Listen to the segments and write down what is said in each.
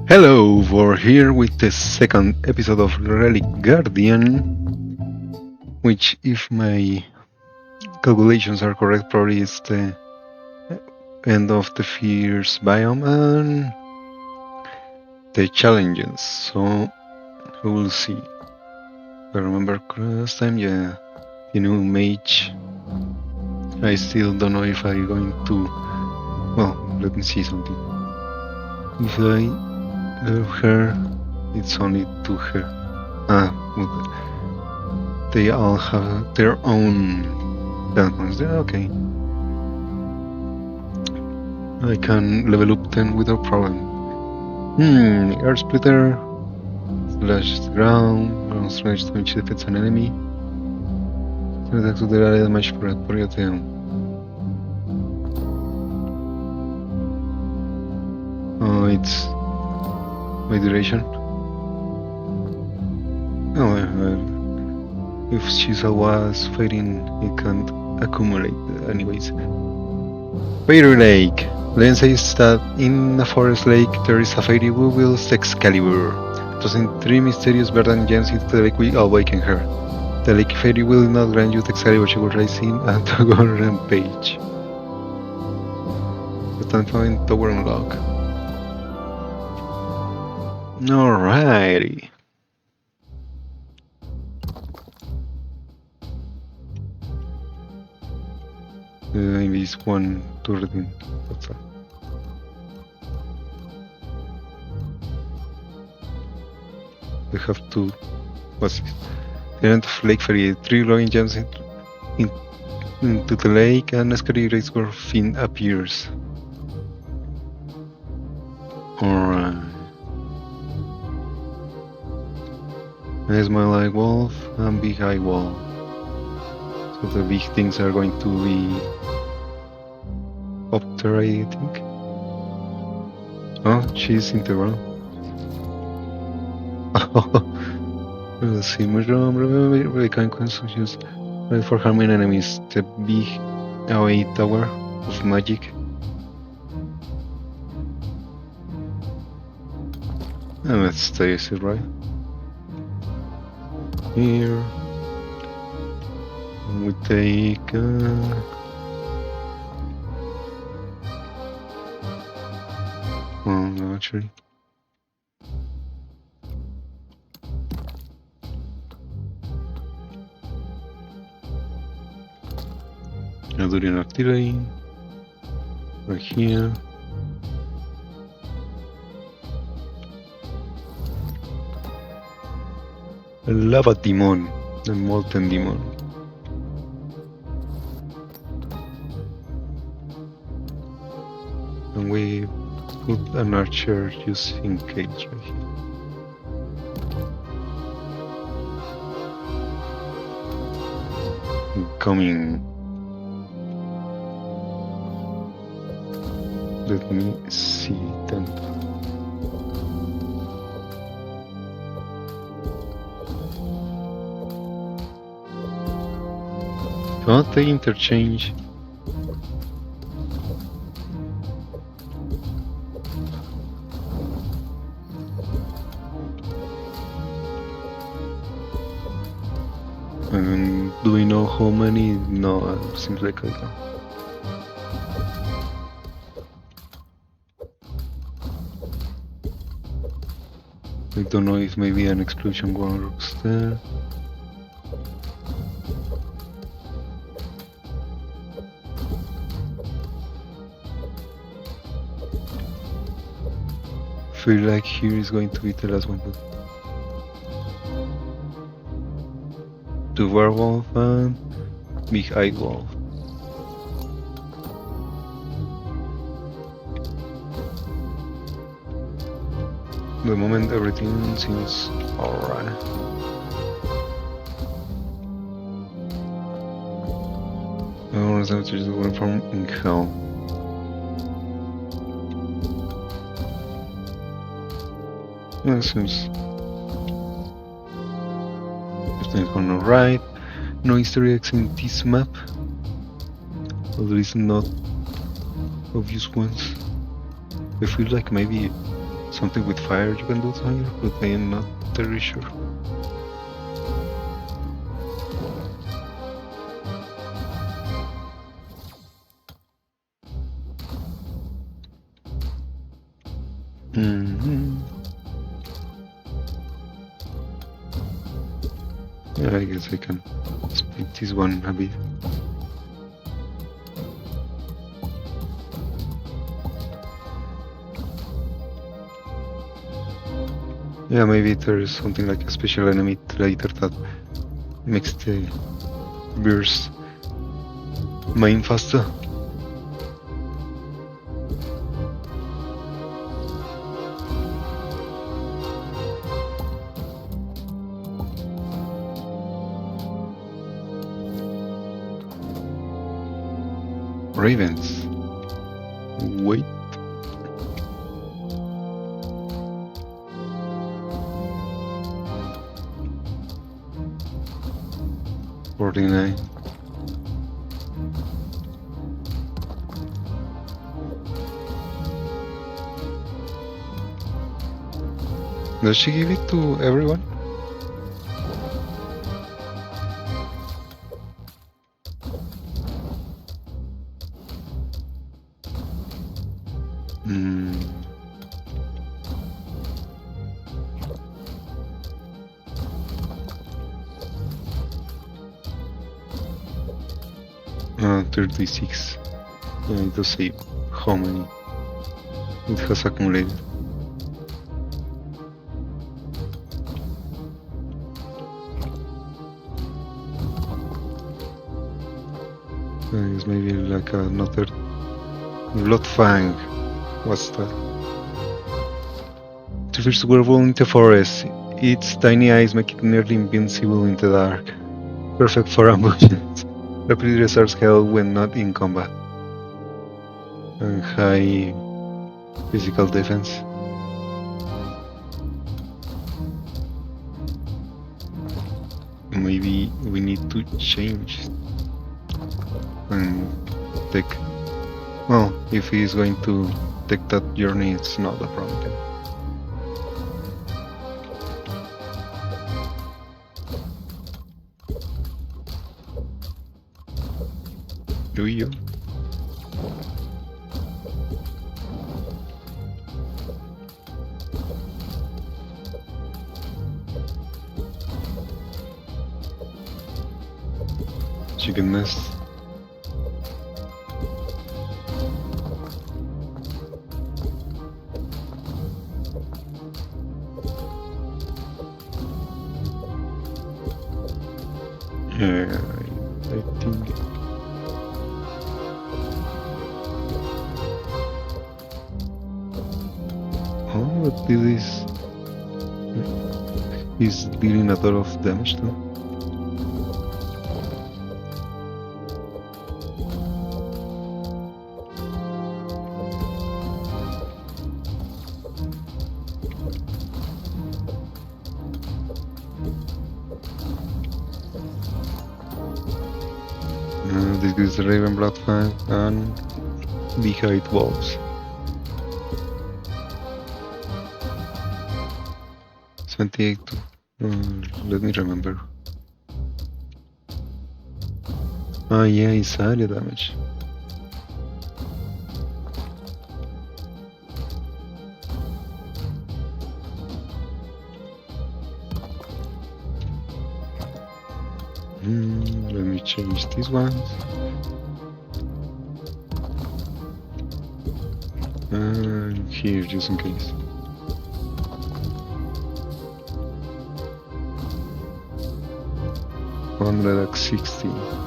Hello, we're here with the second episode of Relic Guardian, which, if my calculations are correct, probably is the end of the fierce biome and the challenges. So we will see. If I remember last time, yeah, the new mage. I still don't know if I'm going to. Well, let me see something. If I love her, it's only to her. They all have their own weapons. Okay. I can level up 10 without problem. Air splitter. Slash the ground. Slash damage defeats an enemy. Attacks to the area damage for a period of time. Oh, it's by duration. Oh, if Shiza was fighting, it can't accumulate. Anyways. Fairy Lake. Legend says that in a forest lake there is a fairy who wields Excalibur. Tossing 3 mysterious verdant gems into the lake will awaken her. The lake fairy will not grant you the Excalibur, she will rise in and go on rampage. The Tanfound Tower unlock. Alrighty. Maybe it's one to redeem. That's all. We have to. What's this? The event of Lake Fairy. 3 glowing gems into the lake, and a scary razor fin appears. Alright. I smell like wolf and big eye wolf. So the big things are going to be up there, I think. Oh, she's in the ground. Let's see, remember I can use for harming enemies. The big away tower of magic. And let's taste it, right? Here we take well, no, actually Adurian artillery right here. A lava demon, a molten demon. And we put an archer just in case right here. Coming. Let me see then. Can't they interchange? And do we know how many? No, seems like I don't. I don't know if maybe an explosion works there. Feel like here is going to be the last one, but the werewolf and big eye wolf. The moment everything seems alright. Oh, so it's just one from in hell. That seems everything's going alright. No Easter eggs in this map. Well, there is not obvious ones. I feel like maybe something with fire you can do here, but I am not very sure. Yeah, I guess I can split this one a bit. Yeah, maybe there's something like a special enemy later that makes the burst mine faster. Ravens. Wait. $49. Does she give it to everyone? Hmm. 36. Yeah, it does say how many it has accumulated. It's maybe like another Blood Fang. What's that? The first werewolf in the forest. Its tiny eyes make it nearly invincible in the dark. Perfect for ambushes. Rapid reserves health when not in combat. And high physical defense. Maybe we need to change and take. Well, if he is going to take that journey, it's not a problem. Do you? Chicken nest. Yeah, I think. Oh, but this is dealing a lot of damage too. This gives the Raven Blood Fang and Behind Wolves. 28. Let me remember. Ah, yeah, it's area damage. Let me change these ones. And here, just in case. $160.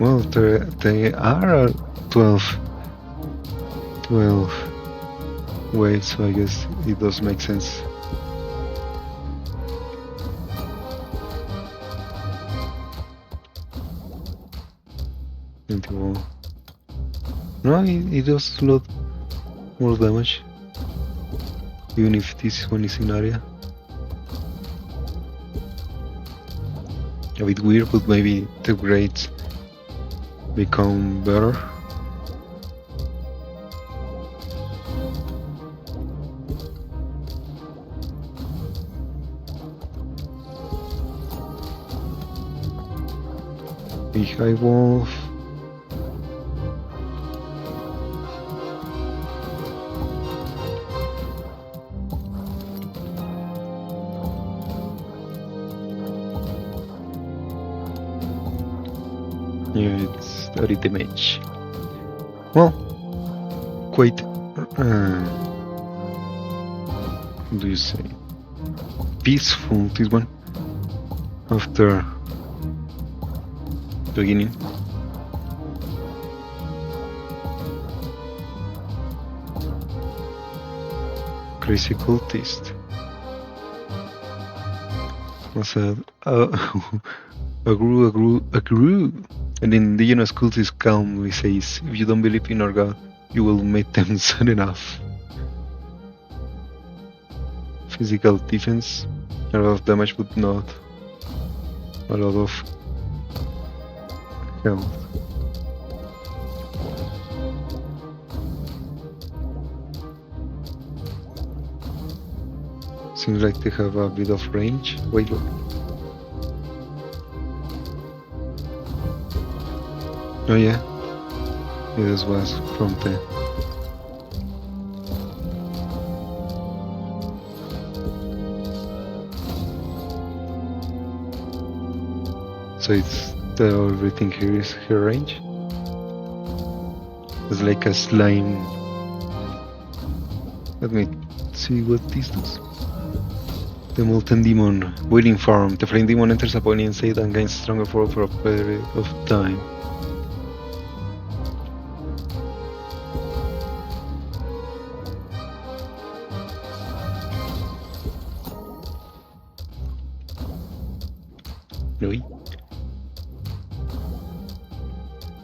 Well, they are 12 waves, so I guess it does make sense. 21. No, it does a lot more damage. Even if this one is in area. A bit weird, but maybe the grades become better. The high wolf. Yeah, it's 30 damage. Well, quite, how do you say, peaceful, this one, after the beginning. Crazy cultist. Was a agree. An indigenous cultist calmly says, if you don't believe in our god, you will make them soon enough. Physical defense, a lot of damage, but not a lot of health. Seems like they have a bit of range. Wait, look. Oh yeah, this was from the... So it's everything here is her range. It's like a slime. Let me see what this does. The Molten Demon, Wailing Farm. The Flame Demon enters a poignant state and gains stronger for a period of time. Really?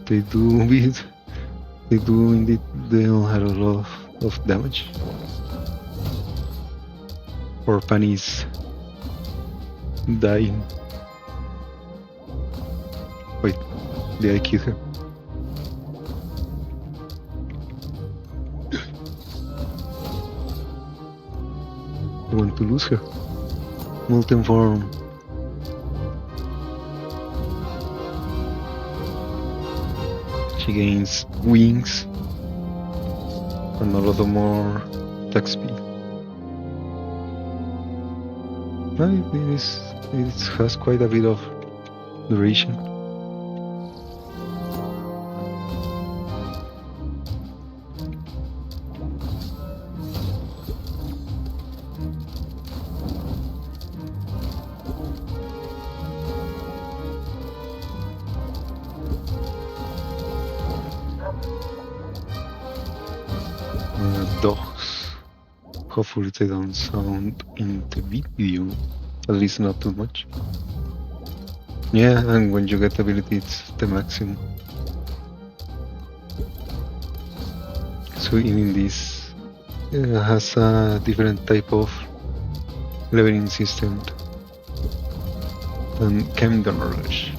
They do indeed deal a lot of damage. Or Penny's dying. Wait, did I kill her? I want to lose her. Molten Form. She gains wings and a lot more attack speed. It has quite a bit of duration. Dogs. Hopefully they don't sound in the video, at least not too much. Yeah, and when you get ability it's the maximum. So in this it has a different type of leveling system than Camden Rush.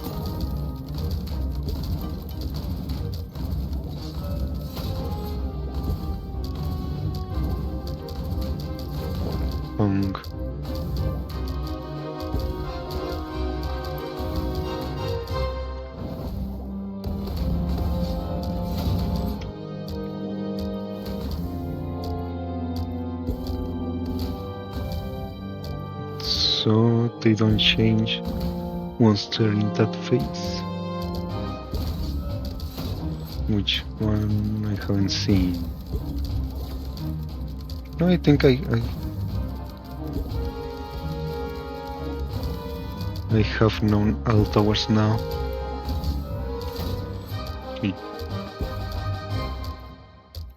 So they don't change once they're in that phase. Which one I haven't seen? No, I think I have known all towers now.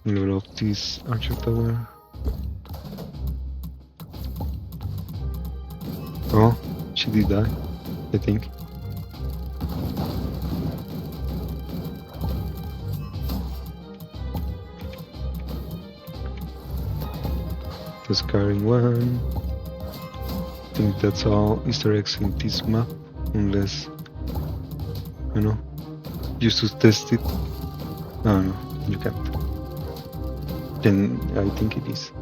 Level up this archer tower. Oh, she did die, I think. The scarring one. I think that's all Easter eggs in this map, unless, you know, just to test it. Oh no, you can't. Then I think it is.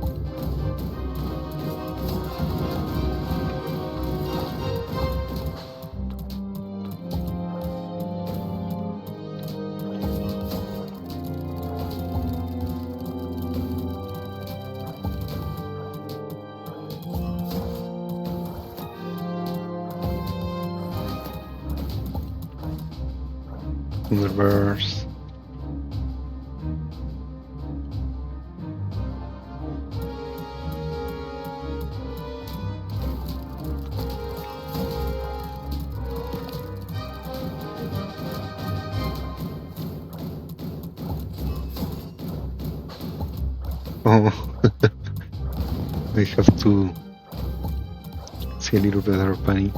Thunderbirds. Oh, I have to see a little better, Penny.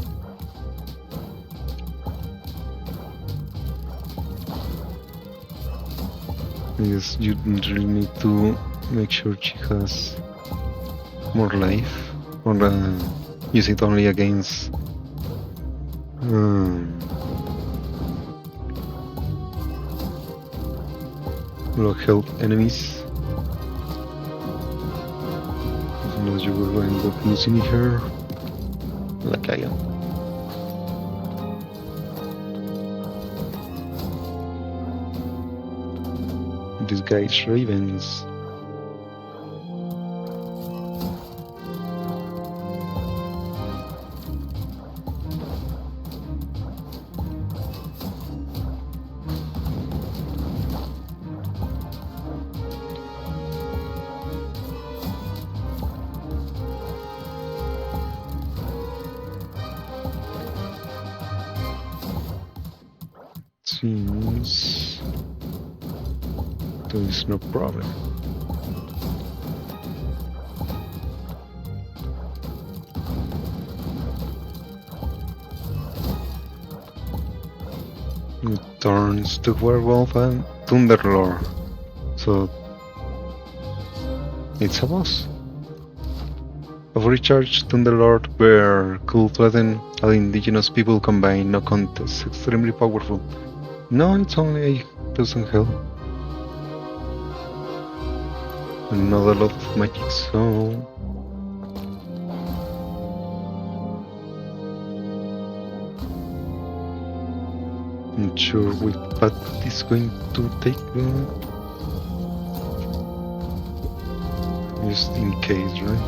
I guess you really need to make sure she has more life, or use it only against low health enemies. Unless you will end up losing her, like I am. This guy's ravens. Seems there is no problem. It turns to werewolf and thunderlord, so it's a boss. Overcharged thunderlord bear could threaten all indigenous people combined. No contest. Extremely powerful. No, it's only 8,000 health. And not a lot of magic, so... Not sure which path is going to take them. Just in case, right?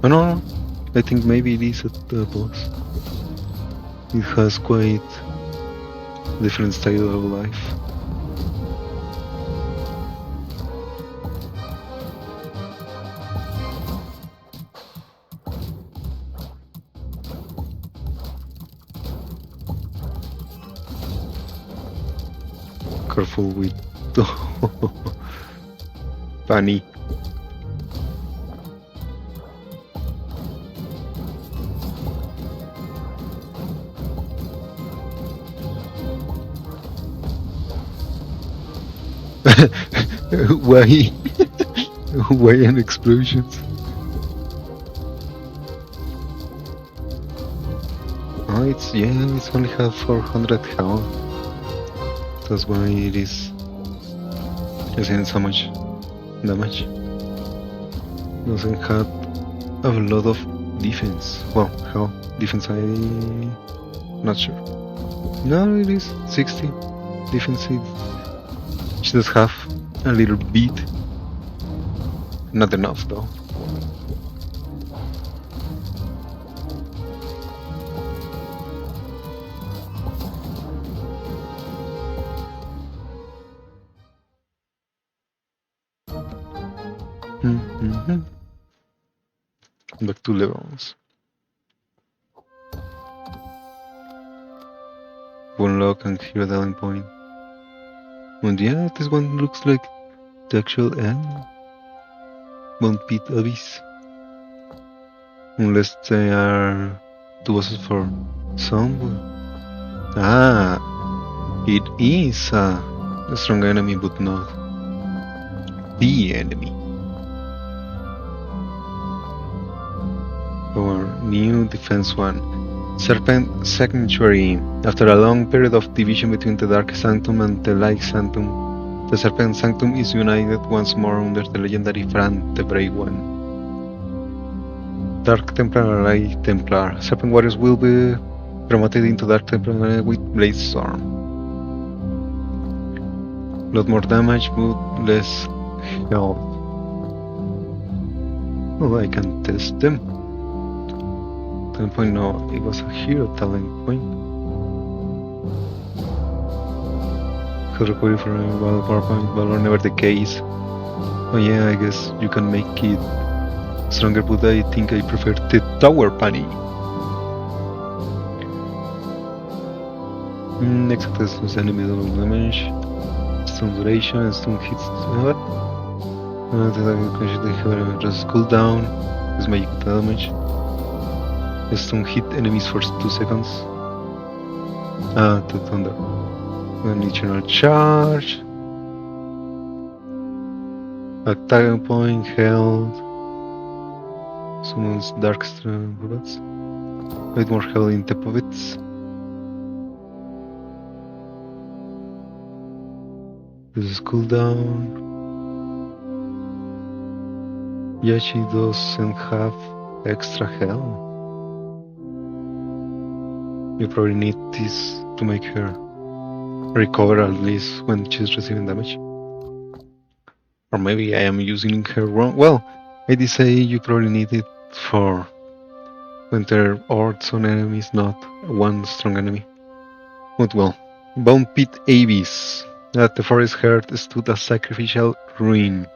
Oh no, I think maybe it is at the boss. It has quite different style of life. Careful with Bunny. Why? Why an explosions? Oh, it's only have 400 health. That's why it is using so much damage. Doesn't have a lot of defense. Well, health defense, I'm not sure. No, it is 60 defense. She does have a little bit. Not enough though. Back to levels. One lock and here the end point. And yeah, this one looks like the actual end. Won't beat Abyss. Unless they are two bosses for some. Ah, it is a strong enemy, but not the enemy. Our new defense one. Serpent Sanctuary. After a long period of division between the Dark Sanctum and the Light Sanctum, the Serpent Sanctum is united once more under the legendary Fran the Brave One. Dark Templar, Light Templar. Serpent Warriors will be promoted into Dark Templar with Blade Storm. Lot more damage, but less health. Oh, I can test them. Talent point, no, it was a hero talent point. Could recovery for a battle power point, valor never the case. Oh yeah, I guess you can make it stronger, but I think I prefer the Tower Bunny. Next attack is enemy double damage. Stun duration, stun hits. What? Just cooldown. Is magic damage. Stun hit enemies for 2 seconds. The thunder. Additional charge. Attack point held. Summons dark bullets. Wait more held in the puppets. This is cooldown. Yeah, she doesn't have extra health. You probably need this to make her recover at least when she's receiving damage. Or maybe I am using her wrong. Well, I did say you probably need it for when there are odds on enemies, not one strong enemy. But well, Bone Pit Abyss. At the forest heart stood a sacrificial ruin.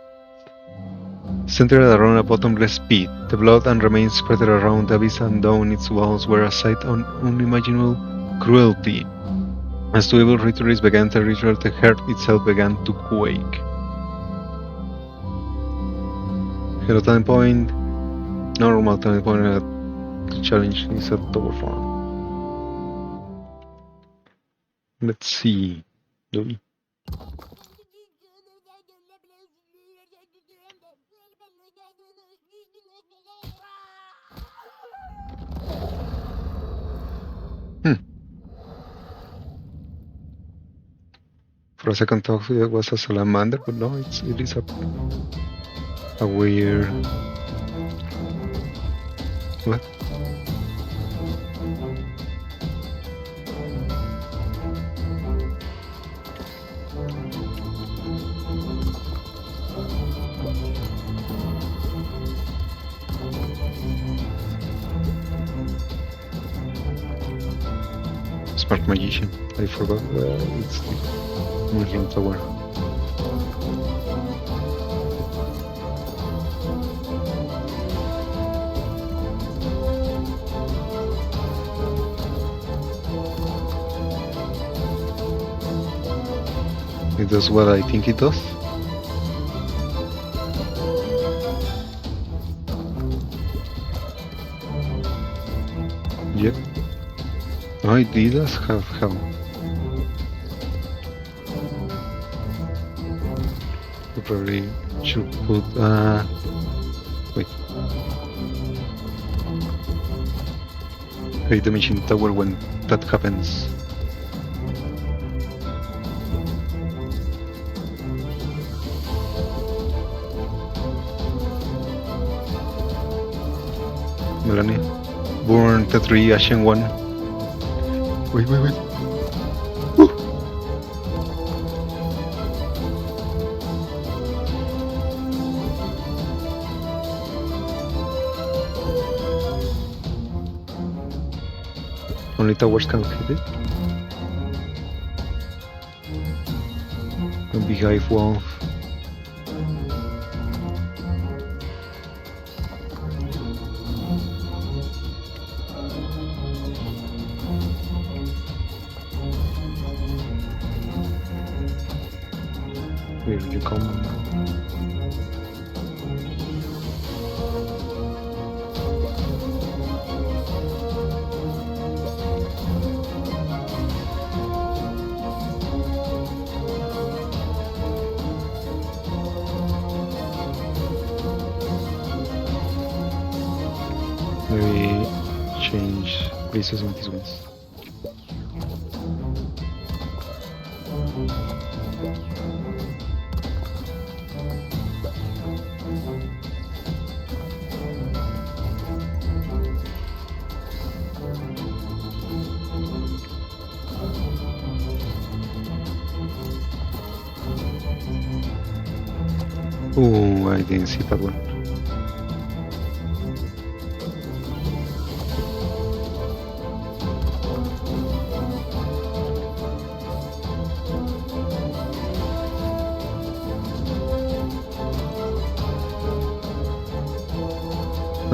Centered around a bottomless pit, the blood and remains spread around the abyss and down its walls were a sight of unimaginable cruelty. As two evil rituals began the ritual, the heart itself began to quake. Hero talent point. Normal talent point. The challenge is a tower form. Let's see. Do we? For a second thought it was a salamander, but no, it is a weird... What? Smart magician. I forgot. It's Mushroom Tower. It does what I think it does. Yep. Oh, it does have health. I probably should put wait. Hit the machine tower when that happens. Melanie, burn the 3 Ashen one. Wait. Woo. Only towers can hit it. A beehive wolf. Here you come. bases on these ones. Oh, I didn't see that one.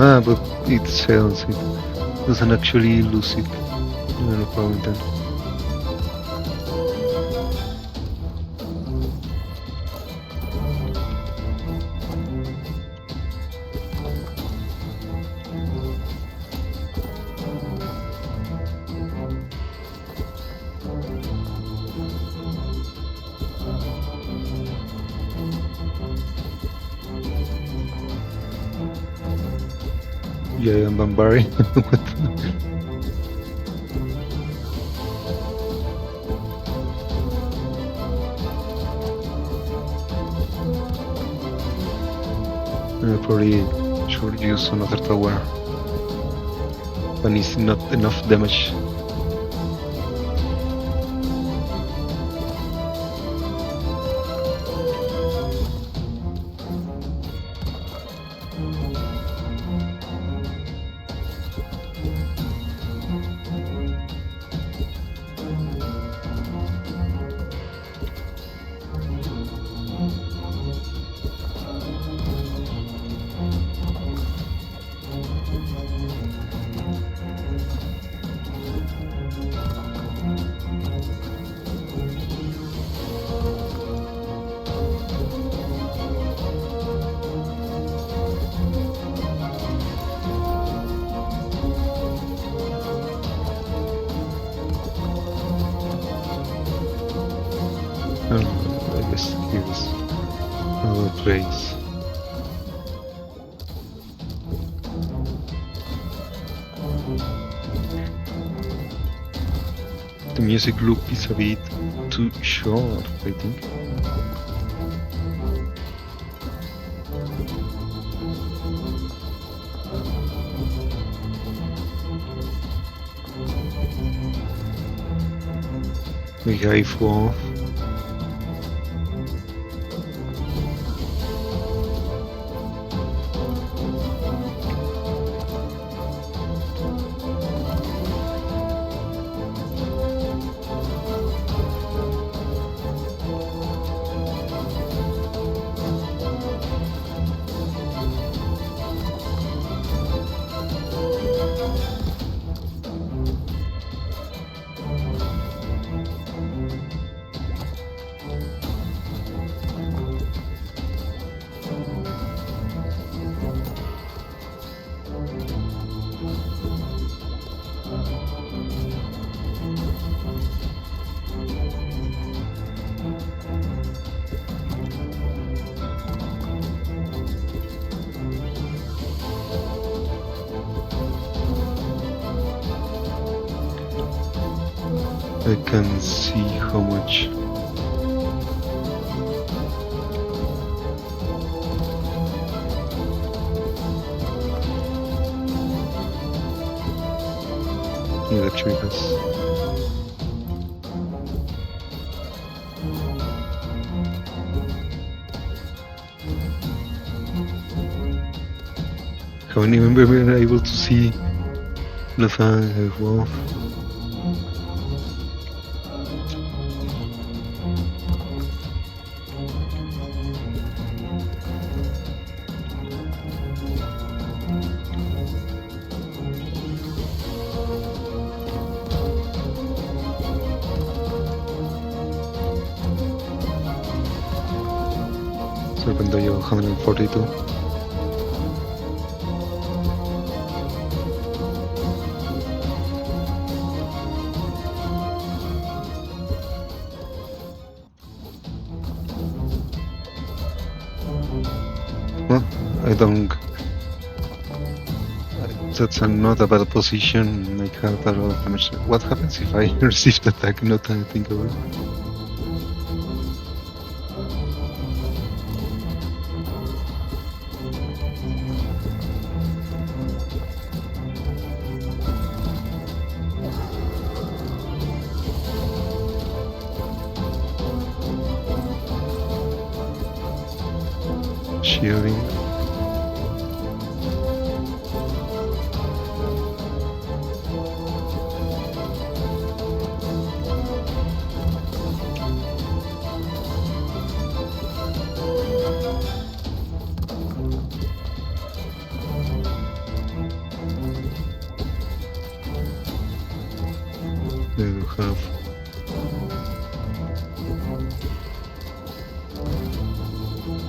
Ah, but it sells it. Doesn't actually lose it. No problem then. Yeah, I'm Bambari. Probably should use another tower. But it's not enough damage. I guess here's another place. The music loop is a bit too short, I think. We have four. I can see how much. It actually has. Haven't even been able to see Lothan as well. Serpentoyo 142. Well, I don't That's not a bad position. I had a lot of damage. What happens if I received attack, not anything over? Shielding. They do have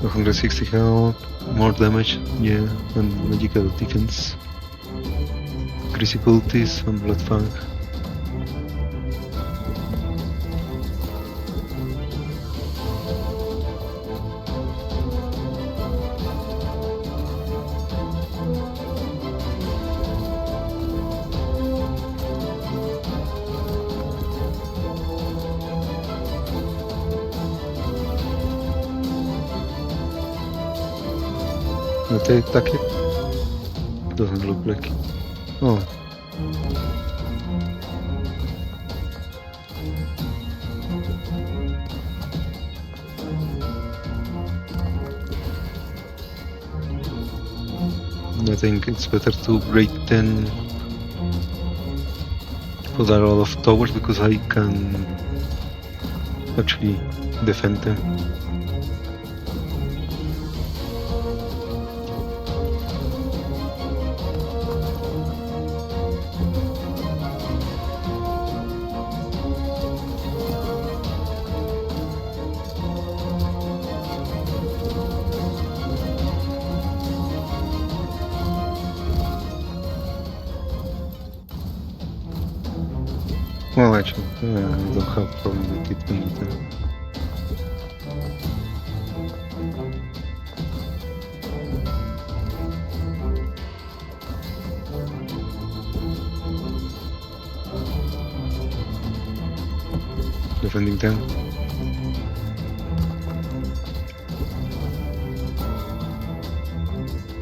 160 health, more damage, yeah, and magical defense. Crucibilities and blood fang. Did they attack it? Doesn't look like. Oh. I think it's better to break 10 put a lot of towers because I can actually defend them. Well, actually, I don't have problem with it anytime. Defending them.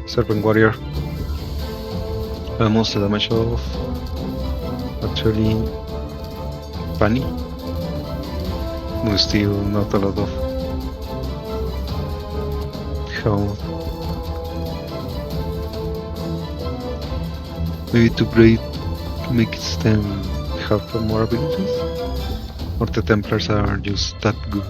Serpent Warrior. Most damage of actually Bunny. No, still not a lot of health. Maybe to break makes them have more abilities? Or the Templars are just that good?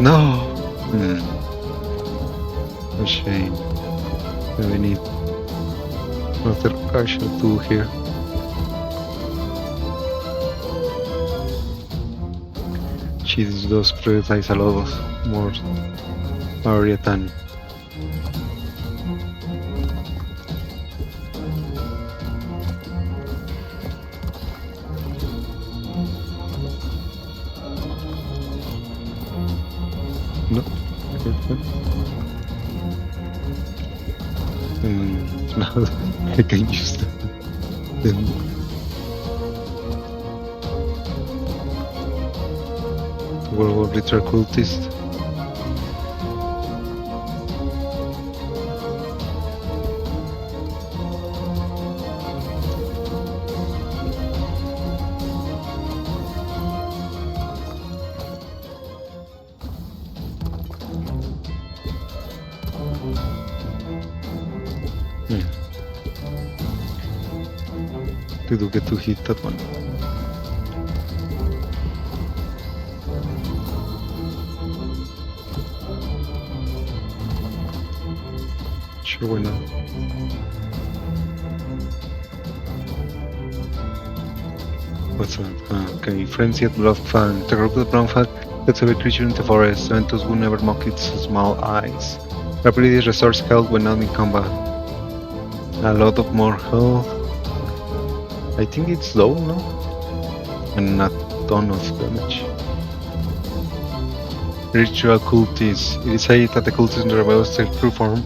No! A shame. We need another Archer 2 here. She does prioritize a lot of more area than no. Now I can use them. World War Ritual Cultist. They do get to hit that one. Sure, why not? What's that? Okay, Frenzied Blood Fang. The corrupted brown fang lets every creature in the forest. Ventus will never mock its small eyes. Rapidly restores health when not in combat. A lot of more health. I think it's low, no? And not a ton of damage. Ritual cultist. It is said that the cultist rebels their true form.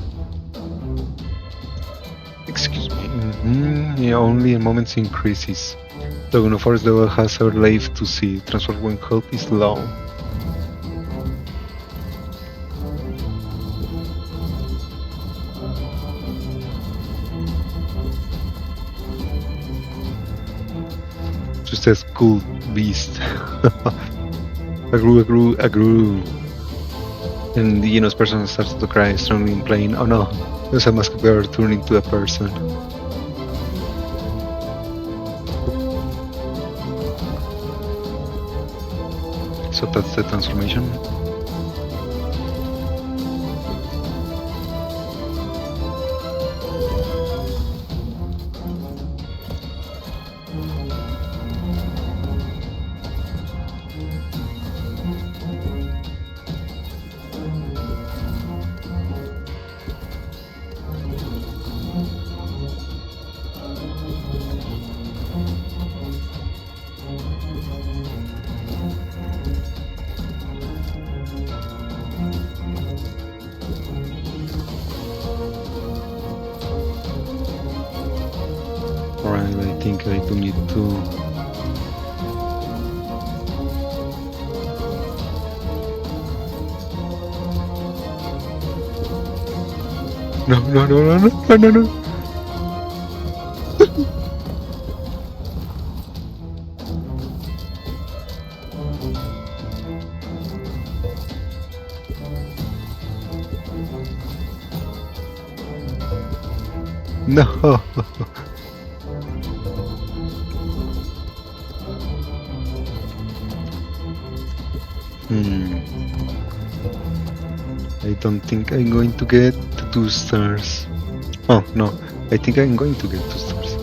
Excuse me. Yeah, only in moments increases. The Forest level has a life to see. Transfer when health is low. Just a cool beast. Agrew. And the Genos person starts to cry strongly in playing. Oh no, there's a musketeer turning into a person. So that's the transformation. Alright, I think I do need to... No. No. I don't think I'm going to get the 2 stars. Oh, no. I think I'm going to get 2 stars.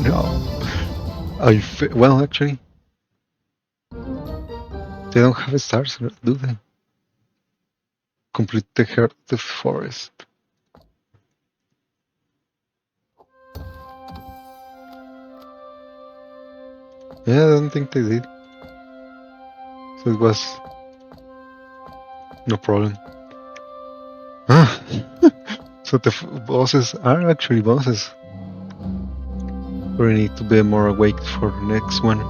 No. Well, actually, they don't have stars, do they? Complete the heart of the forest. Yeah, I don't think they did. So it was no problem. So the bosses are actually bosses. We need to be more awake for the next one.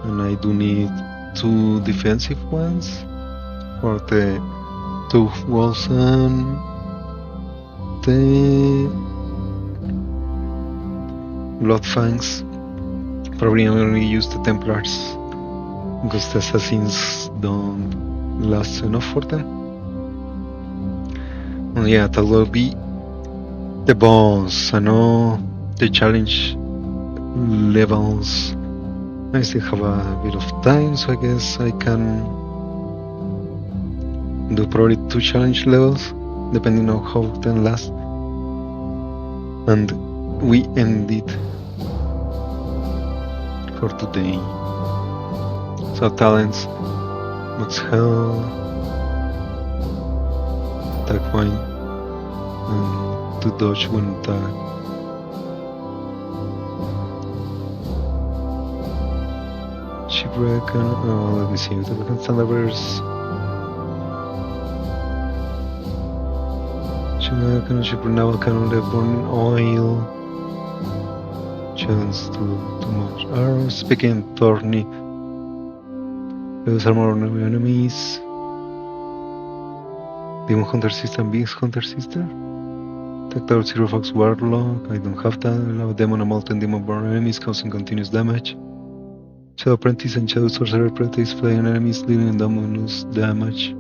And I do need 2 defensive ones for the 2 walls and the Blood Fangs. Probably I'm gonna use the Templars because the Assassins don't last enough for them. And yeah, that will be the boss. I know the challenge levels. I still have a bit of time, so I guess I can do probably 2 challenge levels, depending on how they last. And we end it for today. So talents, what's hell, attack point, and to dodge when attacked. Shipwreck, let me see, the weapon standards. Shipwreck, naval cannon, burning oil. Chance to too much arrows. Speaking thorny. Reduce armor on enemies. Demon Hunter Sister and Beast Hunter Sister. Tactile Zero Fox Warlock. I don't have that. Allow Demon and Molten Demon Born enemies causing continuous damage. Shadow Apprentice and Shadow Sorcerer Apprentice flying enemies dealing bonus damage.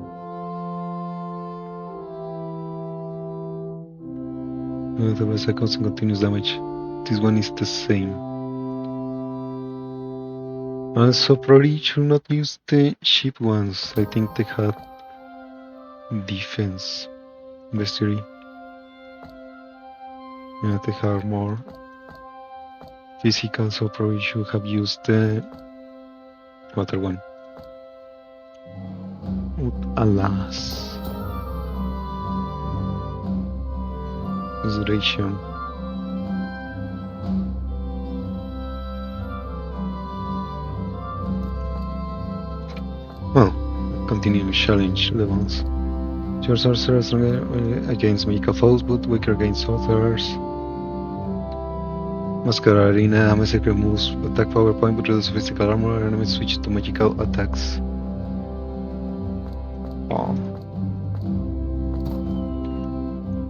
Otherwise I cause continuous damage. This one is the same. Also, probably should not use the cheap ones. I think they had defense. Bestiary. Yeah, they have more physical, so probably should have used the other one. Alas. Resurrection. Well, continue challenge levels. Your sorcerer is stronger against magical foes, but weaker against sorcerers. Masquerarina, Massacre moves attack power point, but reduce physical armor. Enemies switch to magical attacks. Oh.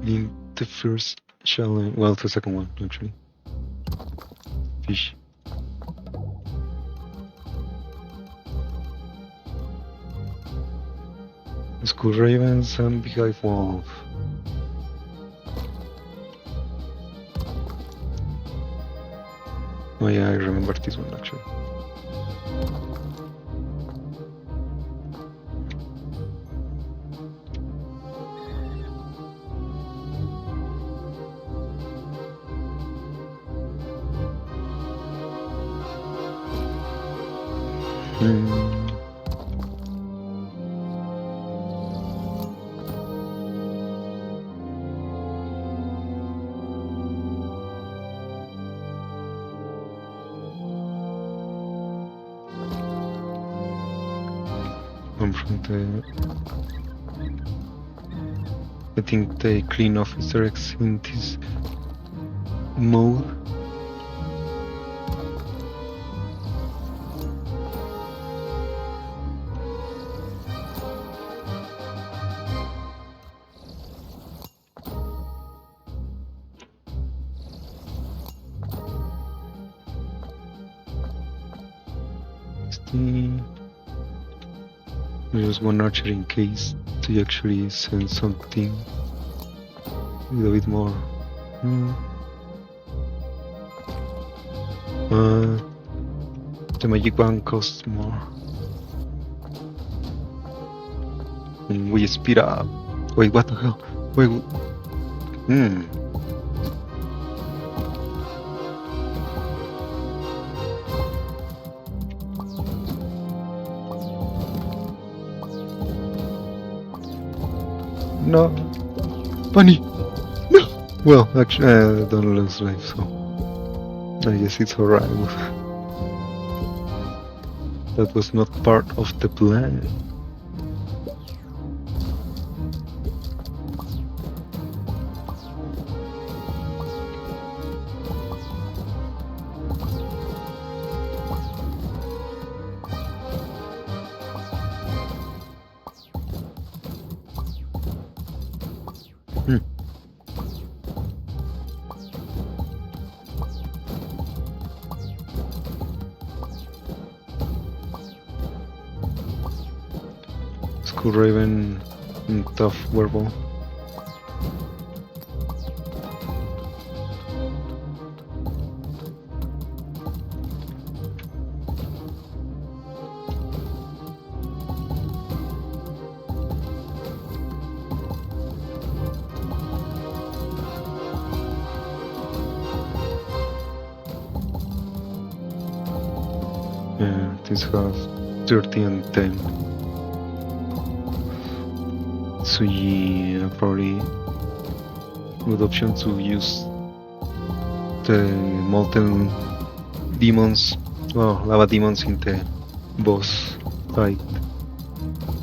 In the first challenge, well, the second one actually. Fish. Skull Ravens and Beehive Wolf. Oh yeah, I remember this one actually. From the, I think the clean officer X in this mode. There's one archer in case to actually send something with a bit more. The magic one costs more. And we speed up. Wait, what the hell? Wait. No, bunny. No. Well, actually, I don't lose life, so I guess it's alright. That was not part of the plan. Skull Raven and Tough Werewolf. Yeah, this has 30 and 10. So yeah, probably good option to use the molten demons, well, lava demons in the boss fight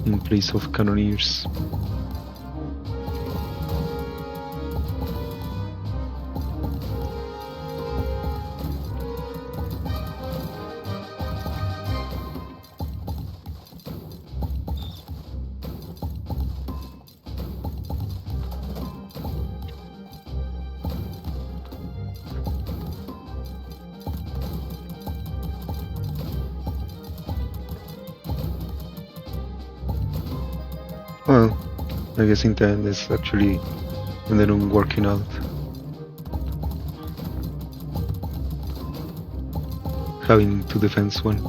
in place of cannoneers. Well, I guess in the end it's actually ended up working out. having to defense one.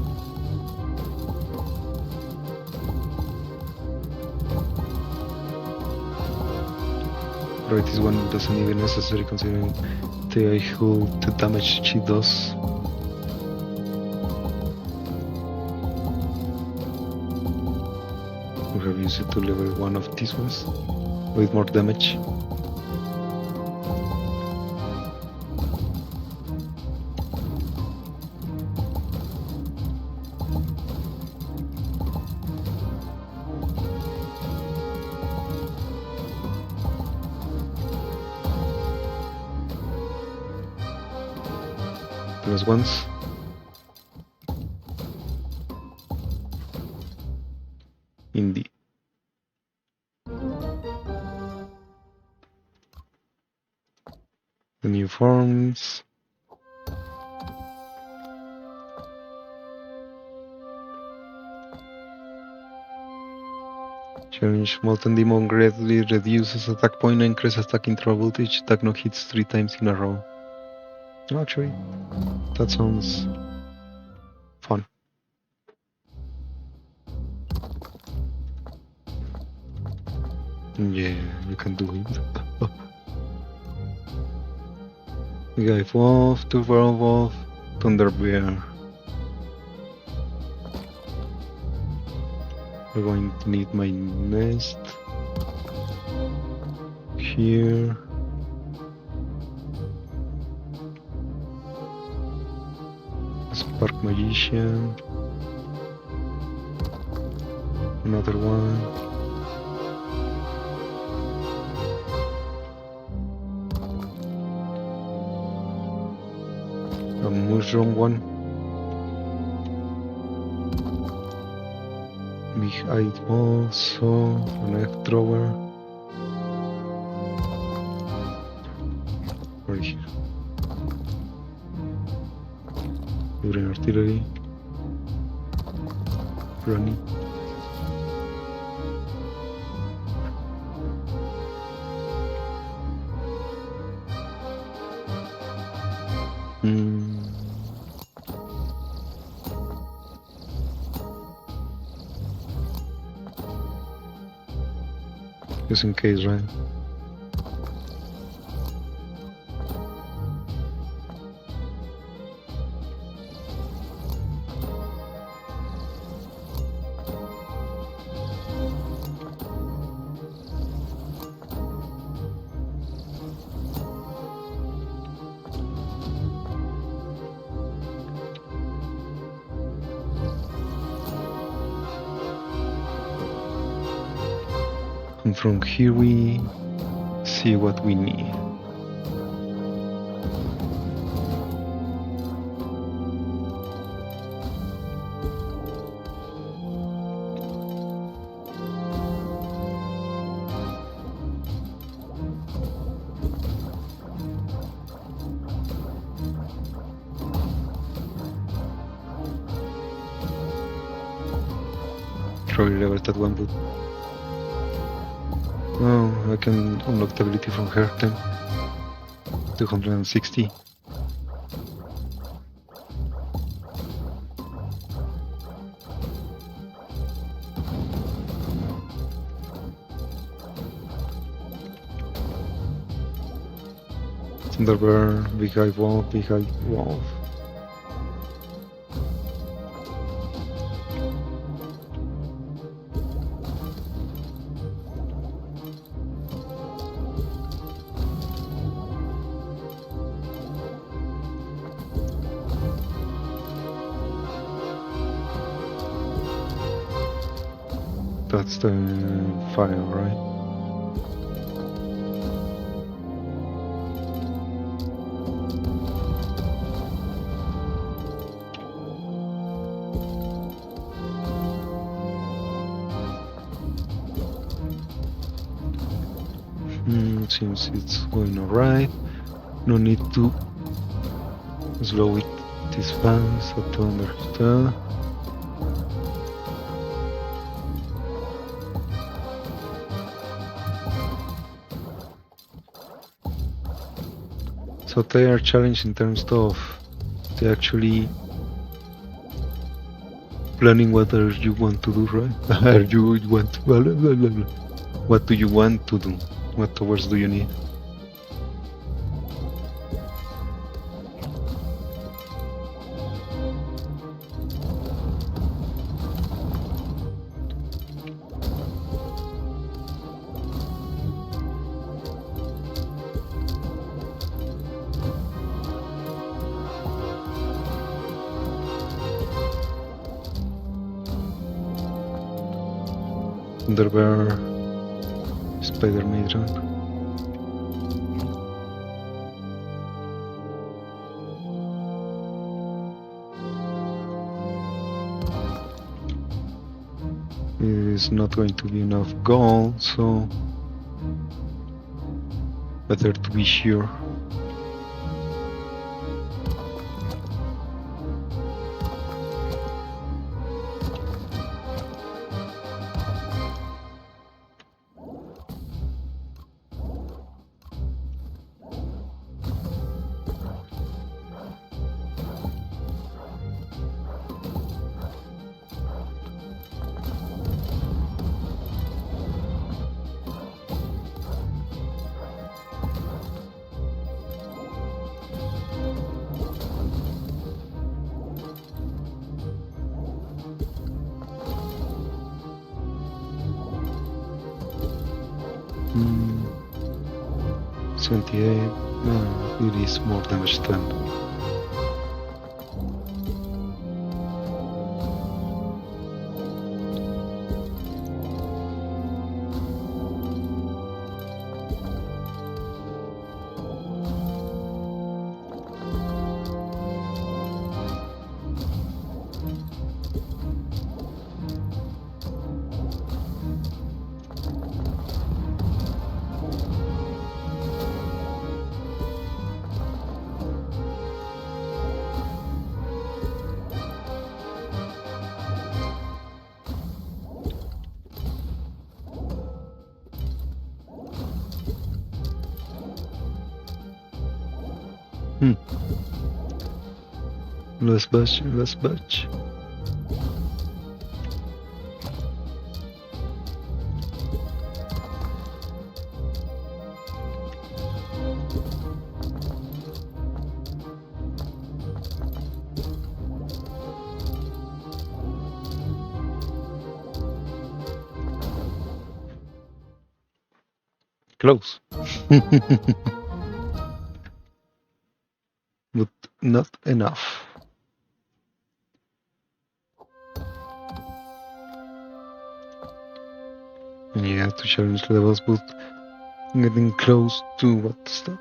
Right, this one doesn't even necessary considering the whole the damage she does. We have used it to level one of these ones with more damage. Plus once. Indeed. The new forms. Challenge Molten Demon greatly reduces attack point and increases attack interval voltage. Attack no hits 3 times in a row. Actually, that sounds fun. Yeah, you can do it. We got Wolf, Two-Barrel Wolf, Thunder Bear. We're going to need my nest here. Spark Magician. Another one. A mushroom one. Big-eyed ball, so an egg thrower. Right here. During artillery. Running. Just in case, right? And from here we see what we need. Probably level that one, but oh, I can unlock the ability from her then. 260. Thunderbird, Big-eyed Wolf, Big-eyed Wolf. That's the fire, right? Seems it's going alright. No need to slow it this fast, so to understand. So they are challenged in terms of they actually planning what are you want to do, right? Are you want blah, blah, blah, blah. What do you want to do? What towers do you need? Thunderbear, Spider Matron. It is not going to be enough gold, so better to be sure. Hmm. 78. No, it is more damage than. Last batch. Close. But not enough. Yeah, to challenge levels, but getting close to what's that?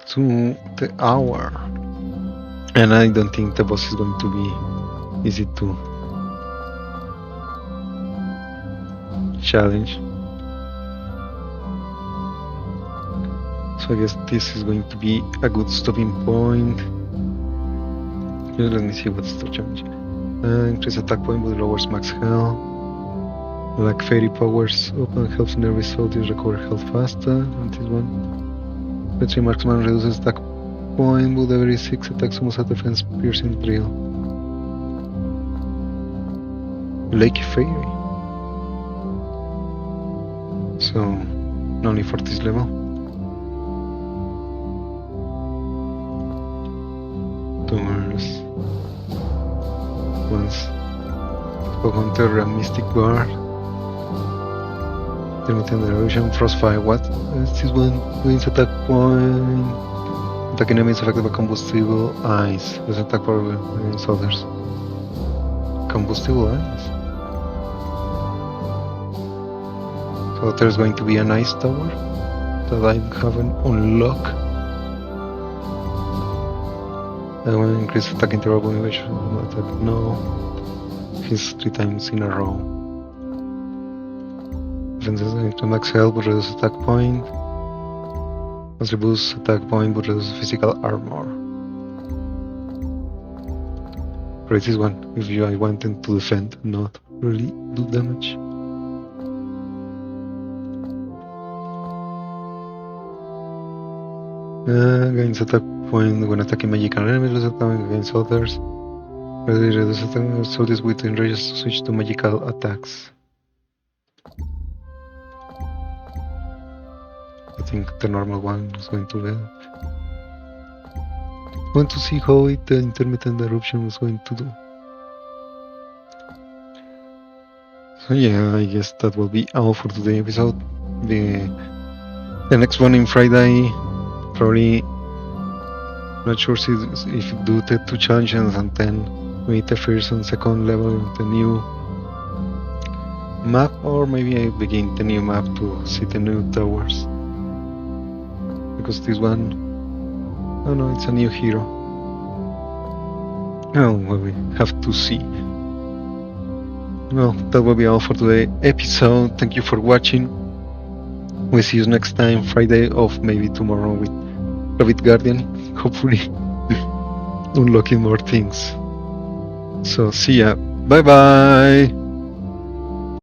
To the hour. And I don't think the boss is going to be easy to challenge. So I guess this is going to be a good stopping point. Let me see what's the challenge. Increase attack point but lowers max health. Like fairy powers open helps nervous soldiers recover health faster. And this one. Let's see, marksman reduces attack point but every 6 attacks almost a defense piercing drill. Lake Fairy. So only for this level. Doors. Once Hunter and Mystic Guard. Intermittent erosion, Frostfire. What is this one? Wins attack point. Attacking enemies affected by combustible ice. There's attack power against others. Combustible ice. So there's going to be an ice tower that I haven't unlocked. I want to increase attack interval innovation. Attack no. He's 3 times in a row. Defenses into max health but reduce attack point. Also boosts attack point but reduce physical armor. Right, this one. If I wanted to defend, not really do damage. Gains attack point when attacking magical enemies, lose attack against others. Reduce attack, so this with enrages to switch to magical attacks. I think the normal one is going to be. I want to see how the intermittent eruption was going to do. So yeah, I guess that will be all for today's episode. The next one in Friday, probably not sure if do the 2 challenges and then meet the first and second level of the new map, or maybe I begin the new map to see the new towers. Because this one, oh no, it's a new hero. Oh, well, we have to see. Well, that will be all for today's episode. Thank you for watching. We'll see you next time, Friday, or maybe tomorrow with Rabbit Guardian. Hopefully, unlocking more things. So, see ya. Bye bye.